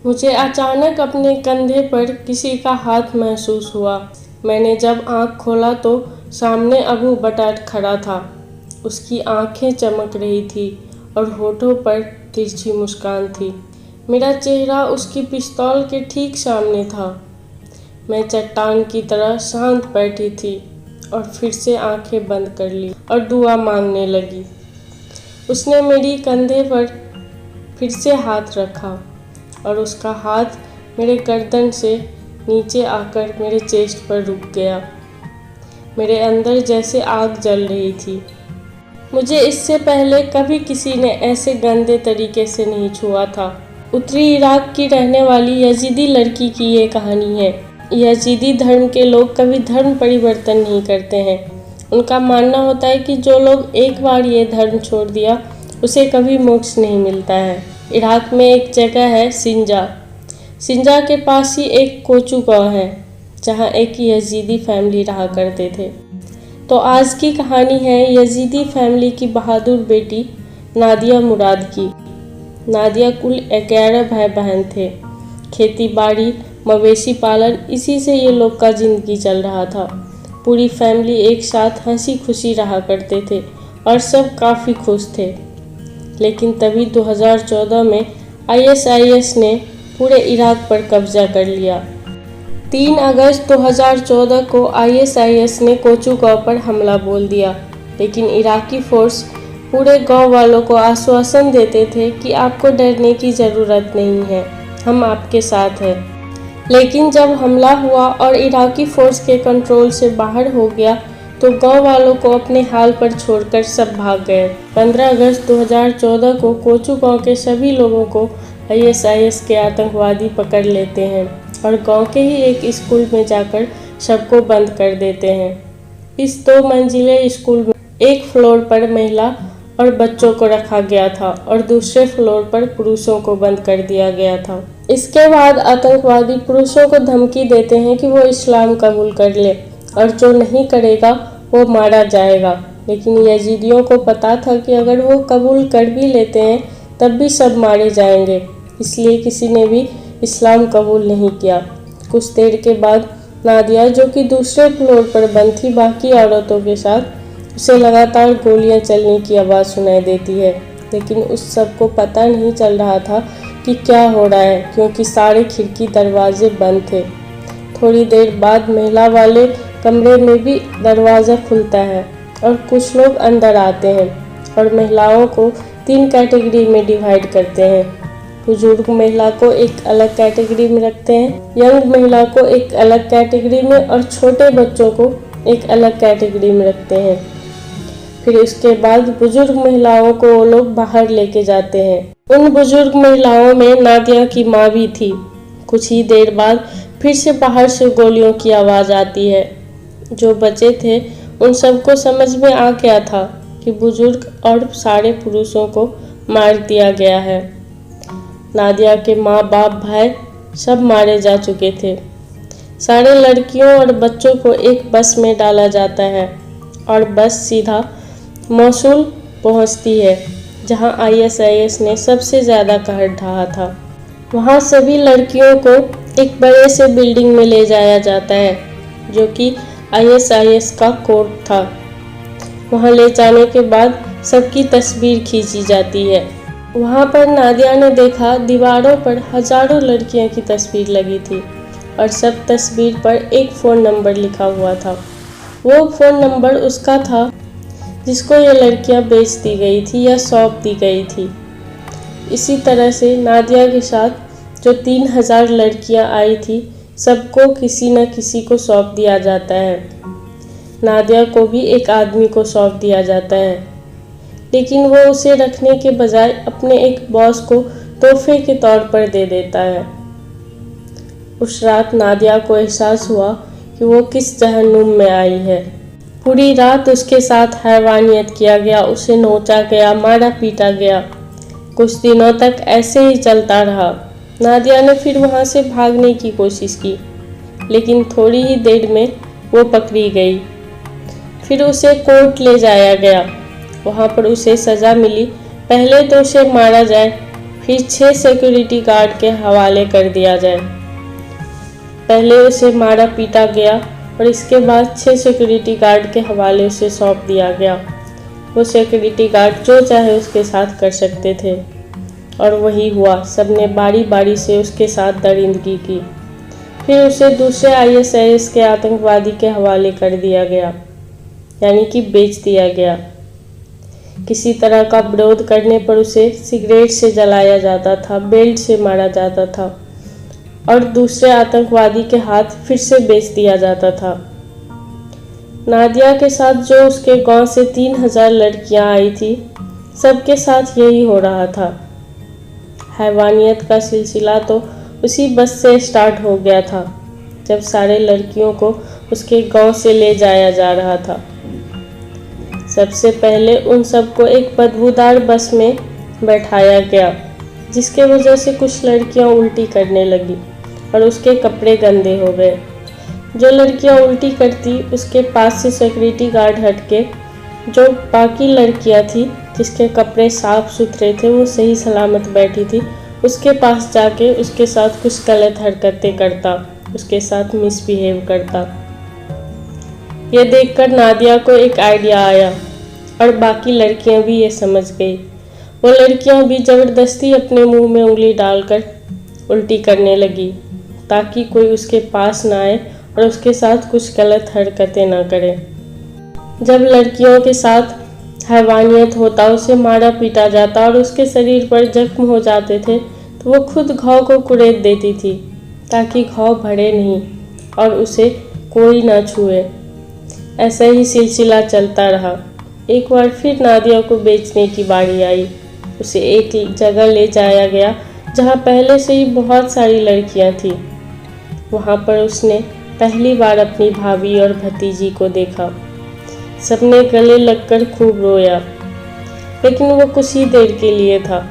मुझे अचानक अपने कंधे पर किसी का हाथ महसूस हुआ। मैंने जब आँख खोला तो सामने अबू बटाट खड़ा था। उसकी आंखें चमक रही थी और होठों पर तिरछी मुस्कान थी। मेरा चेहरा उसकी पिस्तौल के ठीक सामने था। मैं चट्टान की तरह शांत बैठी थी और फिर से आंखें बंद कर ली और दुआ मांगने लगी। उसने मेरी कंधे पर फिर से हाथ रखा और उसका हाथ मेरे गर्दन से नीचे आकर मेरे चेस्ट पर रुक गया। मेरे अंदर जैसे आग जल रही थी। मुझे इससे पहले कभी किसी ने ऐसे गंदे तरीके से नहीं छुआ था। उत्तरी इराक की रहने वाली यजीदी लड़की की ये कहानी है। यजीदी धर्म के लोग कभी धर्म परिवर्तन नहीं करते हैं। उनका मानना होता है कि जो लोग एक बार ये धर्म छोड़ दिया उसे कभी मोक्ष नहीं मिलता है। इराक में एक जगह है सिंजा के पास ही एक कोचू गाँव है जहाँ एक यजीदी फैमिली रहा करते थे। तो आज की कहानी है यजीदी फैमिली की बहादुर बेटी नादिया मुराद की। नादिया कुल 11 भाई बहन थे। खेती बाड़ी मवेशी पालन इसी से ये लोग का ज़िंदगी चल रहा था। पूरी फैमिली एक साथ हंसी खुशी रहा करते थे और सब काफ़ी खुश थे। लेकिन तभी 2014 में ISIS ने पूरे इराक पर कब्जा कर लिया। 3 अगस्त 2014 को ISIS ने कोचू गाँव पर हमला बोल दिया। लेकिन इराकी फोर्स पूरे गांव वालों को आश्वासन देते थे कि आपको डरने की ज़रूरत नहीं है, हम आपके साथ हैं। लेकिन जब हमला हुआ और इराकी फोर्स के कंट्रोल से बाहर हो गया तो गांव वालों को अपने हाल पर छोड़कर सब भाग गए। 15 अगस्त 2014 को कोचू गांव के सभी लोगों को ISIS के आतंकवादी पकड़ लेते हैं और गांव के ही एक स्कूल में जाकर सबको बंद कर देते हैं। इस 2 मंजिले स्कूल में एक फ्लोर पर महिला और बच्चों को रखा गया था और दूसरे फ्लोर पर पुरुषों को बंद कर दिया गया था। इसके बाद आतंकवादी पुरुषों को धमकी देते हैं कि वो इस्लाम कबूल कर ले और जो नहीं करेगा वो मारा जाएगा। लेकिन यजीदियों को पता था कि अगर वो कबूल कर भी लेते हैं तब भी सब मारे जाएंगे, इसलिए किसी ने भी इस्लाम कबूल नहीं किया। कुछ देर के बाद नादिया, जो कि दूसरे फ्लोर पर बंद थी बाकी औरतों के साथ, उसे लगातार गोलियां चलने की आवाज़ सुनाई देती है। लेकिन उस सब को पता नहीं चल रहा था कि क्या हो रहा है, क्योंकि सारे खिड़की दरवाजे बंद थे। थोड़ी देर बाद महिला वाले कमरे में भी दरवाज़ा खुलता है और कुछ लोग अंदर आते हैं और महिलाओं को 3 कैटेगरी में डिवाइड करते हैं। बुजुर्ग महिला को एक अलग कैटेगरी में रखते हैं, यंग महिला को एक अलग कैटेगरी में और छोटे बच्चों को एक अलग कैटेगरी में रखते हैं। फिर उसके बाद बुजुर्ग महिलाओं को वो लोग बाहर लेके जाते हैं। उन बुजुर्ग महिलाओं में नादिया की माँ भी थी। कुछ ही देर बाद फिर से बाहर से गोलियों की आवाज़ आती है। जो बचे थे उन सबको समझ में आ गया था कि बुजुर्ग और सारे पुरुषों को मार दिया गया है। नादिया के माँ बाप भाई सब मारे जा चुके थे। सारे लड़कियों और बच्चों को एक बस में डाला जाता है और बस सीधा मौसूल पहुंचती है, जहां ISIS ने सबसे ज़्यादा कहर ढहा था। वहां सभी लड़कियों को एक बड़े से बिल्डिंग में ले जाया जाता है, जो कि ISIS का कोर्ट था। वहां ले जाने के बाद सबकी तस्वीर खींची जाती है। वहां पर नादिया ने देखा दीवारों पर हजारों लड़कियों की तस्वीर लगी थी और सब तस्वीर पर एक फ़ोन नंबर लिखा हुआ था। वो फ़ोन नंबर उसका था जिसको ये लड़कियां बेच दी गई थी या सौंप दी गई थी। इसी तरह से नादिया के साथ जो 3000 लड़कियां आई थी, सबको किसी न किसी को सौंप दिया जाता है। नादिया को भी एक आदमी को सौंप दिया जाता है, लेकिन वो उसे रखने के बजाय अपने एक बॉस को तोहफे के तौर पर दे देता है। उस रात नादिया को एहसास हुआ कि वो किस जहन्नुम में आई है। पूरी रात उसके साथ हैवानियत किया गया, उसे नोचा गया, मारा पीटा गया। कुछ दिनों तक ऐसे ही चलता रहा। नादिया ने फिर वहाँ से भागने की कोशिश की, लेकिन थोड़ी ही देर में वो पकड़ी गई। फिर उसे कोर्ट ले जाया गया। वहाँ पर उसे सज़ा मिली। पहले तो उसे मारा जाए, फिर 6 सिक्योरिटी गार्ड के हवाले कर दिया जाए। पहले उसे मारा पीटा गया और इसके बाद 6 सिक्योरिटी गार्ड के हवाले उसे सौंप दिया गया। वो सिक्योरिटी गार्ड जो चाहे उसके साथ कर सकते थे और वही हुआ। सबने बारी बारी से उसके साथ दरिंदगी की। फिर उसे दूसरे ISIS के आतंकवादी के हवाले कर दिया गया, यानी कि बेच दिया गया। किसी तरह का विरोध करने पर उसे सिगरेट से जलाया जाता था, बेल्ट से मारा जाता था और दूसरे आतंकवादी के हाथ फिर से बेच दिया जाता था। नादिया के साथ जो उसके गांव से 3000 लड़कियां आई थी, सबके साथ यही हो रहा था। हैवानियत का सिलसिला तो उसी बस से स्टार्ट हो गया था, जब सारे लड़कियों को उसके गांव से ले जाया जा रहा था। सबसे पहले उन सबको एक बदबूदार बस में बैठाया गया, जिसके वजह से कुछ लड़कियां उल्टी करने लगी और उसके कपड़े गंदे हो गए। जो लड़कियां उल्टी करती, उसके पास से सिक्योरिटी गार्ड हटके जो बाकी लड़कियां थी जिसके कपड़े साफ सुथरे थे, वो सही सलामत बैठी थी, उसके पास जाके उसके साथ कुछ गलत हरकतें करता, उसके साथ मिसबिहेव करता। ये देखकर नादिया को एक आइडिया आया और बाकी लड़कियां भी ये समझ गई। वो लड़कियां भी ज़बरदस्ती अपने मुंह में उंगली डालकर उल्टी करने लगी, ताकि कोई उसके पास ना आए और उसके साथ कुछ गलत हरकतें ना करे। जब लड़कियों के साथ हैवानियत होता, उसे मारा पीटा जाता और उसके शरीर पर जख्म हो जाते थे, तो वो खुद घाव को कुरेद देती थी, ताकि घाव भरे नहीं और उसे कोई ना छुए। ऐसा ही सिलसिला चलता रहा। एक बार फिर नादिया को बेचने की बारी आई। उसे एक जगह ले जाया गया जहाँ पहले से ही बहुत सारी लड़कियाँ थीं। वहाँ पर उसने पहली बार अपनी भाभी और भतीजी को देखा। सबने गले लगकर खूब रोया, लेकिन वो कुछ ही देर के लिए था।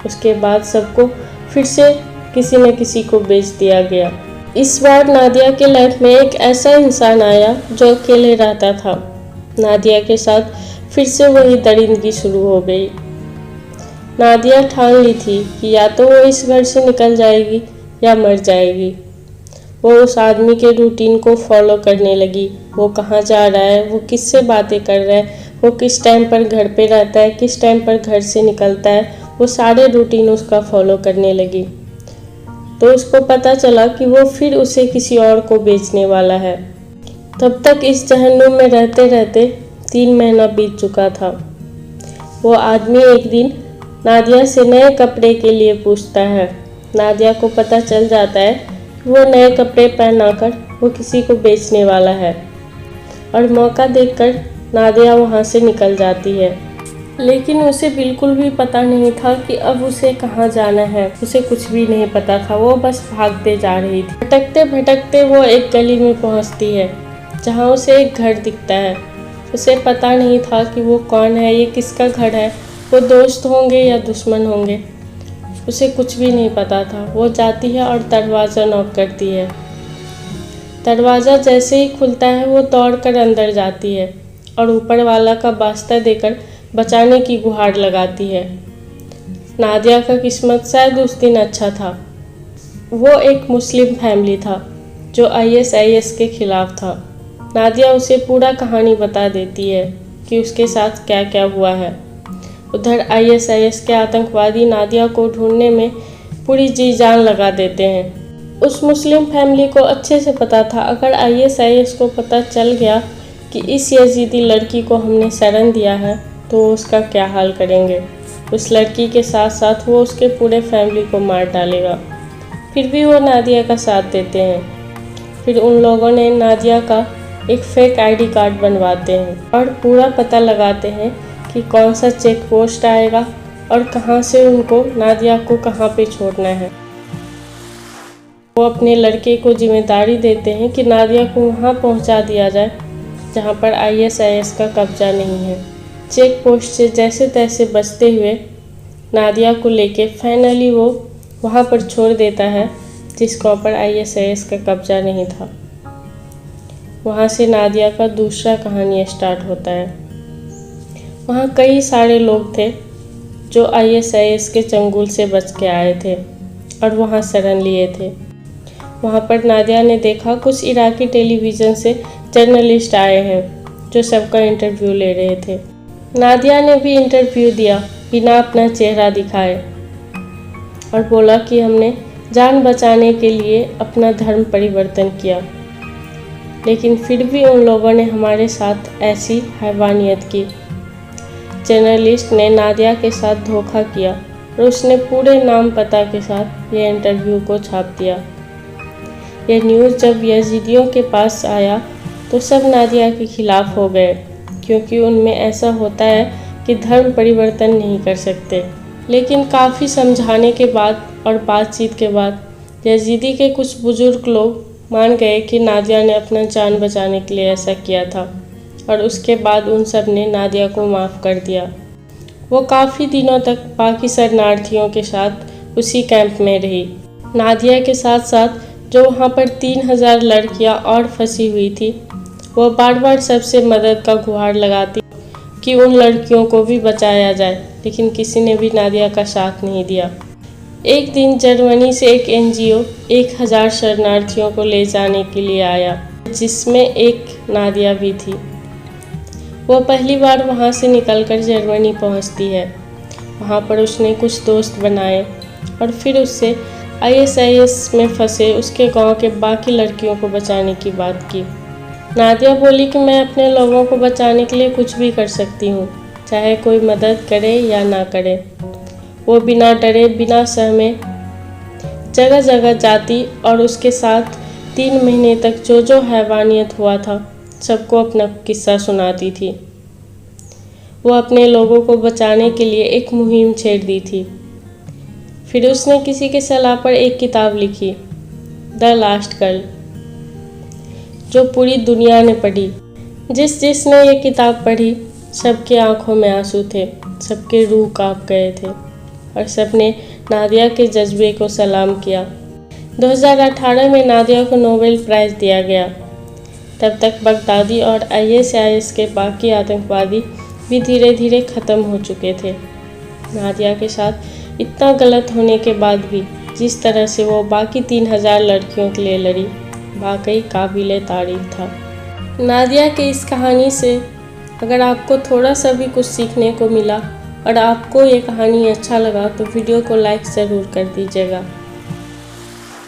उसके बाद सबको फिर से किसी न किसी को बेच दिया गया। इस बार नादिया के लाइफ में एक ऐसा इंसान आया जो अकेले रहता था। नादिया के साथ फिर से वही दरिंदगी शुरू हो गई। नादिया ठान ली थी कि या तो वो इस घर से निकल जाएगी या मर जाएगी। वो उस आदमी के रूटीन को फॉलो करने लगी। वो कहाँ जा रहा है, वो किससे बातें कर रहा है, वो किस टाइम पर घर पे रहता है, किस टाइम पर घर से निकलता है, वो सारे रूटीन उसका फॉलो करने लगी। तो उसको पता चला कि वो फिर उसे किसी और को बेचने वाला है। तब तक इस जहन्नुम में रहते रहते 3 महीना बीत चुका था। वो आदमी एक दिन नादिया से नए कपड़े के लिए पूछता है। नादिया को पता चल जाता है कि वो नए कपड़े पहनाकर वो किसी को बेचने वाला है और मौका देखकर नादिया वहाँ से निकल जाती है। लेकिन उसे बिल्कुल भी पता नहीं था कि अब उसे कहाँ जाना है। उसे कुछ भी नहीं पता था। वो बस भागते जा रही थी। भटकते भटकते वो एक गली में पहुँचती है जहाँ उसे एक घर दिखता है। उसे पता नहीं था कि वो कौन है, ये किसका घर है, वो दोस्त होंगे या दुश्मन होंगे। उसे कुछ भी नहीं पता था। वो जाती है और दरवाज़ा नॉक करती है। दरवाज़ा जैसे ही खुलता है वो दौड़कर अंदर जाती है और ऊपर वाला का वास्ता देकर बचाने की गुहार लगाती है। नादिया का किस्मत शायद उस दिन अच्छा था। वो एक मुस्लिम फैमिली था जो ISIS के खिलाफ था। नादिया उसे पूरा कहानी बता देती है कि उसके साथ क्या क्या हुआ है। उधर ISIS के आतंकवादी नादिया को ढूंढने में पूरी जी जान लगा देते हैं। उस मुस्लिम फैमिली को अच्छे से पता था अगर ISIS को पता चल गया कि इस यजीदी लड़की को हमने शरण दिया है तो उसका क्या हाल करेंगे। उस लड़की के साथ साथ वो उसके पूरे फैमिली को मार डालेगा। फिर भी वो नादिया का साथ देते हैं। फिर उन लोगों ने नादिया का एक फेक ID कार्ड बनवाते हैं और पूरा पता लगाते हैं कि कौन सा चेक पोस्ट आएगा और कहाँ से उनको नादिया को कहाँ पे छोड़ना है। वो अपने लड़के को जिम्मेदारी देते हैं कि नादिया को वहाँ पहुँचा दिया जाए जहाँ पर ISIS का कब्जा नहीं है। चेक पोस्ट से जैसे तैसे बचते हुए नादिया को लेके फाइनली वो वहाँ पर छोड़ देता है जिसके ऊपर ISIS का कब्जा नहीं था। वहाँ से नादिया का दूसरा कहानी स्टार्ट होता है। वहाँ कई सारे लोग थे जो ISIS के चंगुल से बच के आए थे और वहाँ शरण लिए थे। वहाँ पर नादिया ने देखा कुछ इराकी टेलीविज़न से जर्नलिस्ट आए हैं जो सबका इंटरव्यू ले रहे थे। नादिया ने भी इंटरव्यू दिया बिना अपना चेहरा दिखाए और बोला कि हमने जान बचाने के लिए अपना धर्म परिवर्तन किया, लेकिन फिर भी उन लोगों ने हमारे साथ ऐसी हैवानियत की। जर्नलिस्ट ने नादिया के साथ धोखा किया और उसने पूरे नाम पता के साथ यह इंटरव्यू को छाप दिया। यह न्यूज़ जब यजीदियों के पास आया तो सब नादिया के खिलाफ हो गए, क्योंकि उनमें ऐसा होता है कि धर्म परिवर्तन नहीं कर सकते। लेकिन काफ़ी समझाने के बाद और बातचीत के बाद यजीदी के कुछ बुजुर्ग लोग मान गए कि नादिया ने अपना जान बचाने के लिए ऐसा किया था, और उसके बाद उन सब ने नादिया को माफ़ कर दिया। वो काफ़ी दिनों तक बाकी शरणार्थियों के साथ उसी कैंप में रही। नादिया के साथ साथ जो वहाँ पर 3000 लड़कियाँ और फंसी हुई थी, वो बार बार सबसे मदद का गुहार लगाती कि उन लड़कियों को भी बचाया जाए, लेकिन किसी ने भी नादिया का साथ नहीं दिया। एक दिन जर्मनी से एक NGO 1000 शरणार्थियों को ले जाने के लिए आया, जिसमें एक नादिया भी थी। वो पहली बार वहाँ से निकलकर जर्मनी पहुँचती है। वहाँ पर उसने कुछ दोस्त बनाए और फिर उससे ISIS में फंसे उसके गांव के बाकी लड़कियों को बचाने की बात की। नादिया बोली कि मैं अपने लोगों को बचाने के लिए कुछ भी कर सकती हूँ, चाहे कोई मदद करे या ना करे। वो बिना डरे बिना सहमे जगह जगह जाती और उसके साथ 3 महीने तक जो हैवानियत हुआ था सबको अपना किस्सा सुनाती थी। वो अपने लोगों को बचाने के लिए एक मुहिम छेड़ दी थी। फिर उसने किसी के सलाह पर एक किताब लिखी, द लास्ट गर्ल, जो पूरी दुनिया ने पढ़ी। जिसने ये किताब पढ़ी सबके आंखों में आंसू थे, सबके रूह कांप गए थे और सबने नादिया के जज्बे को सलाम किया। 2018 में नादिया को नोबेल प्राइज़ दिया गया। तब तक बगदादी और ISIS के बाकी आतंकवादी भी धीरे धीरे ख़त्म हो चुके थे। नादिया के साथ इतना गलत होने के बाद भी जिस तरह से वो बाकी 3000 लड़कियों के लिए लड़ी, वाकई काबिले तारीफ था। नादिया के इस कहानी से अगर आपको थोड़ा सा भी कुछ सीखने को मिला और आपको ये कहानी अच्छा लगा तो वीडियो को लाइक ज़रूर कर दीजिएगा।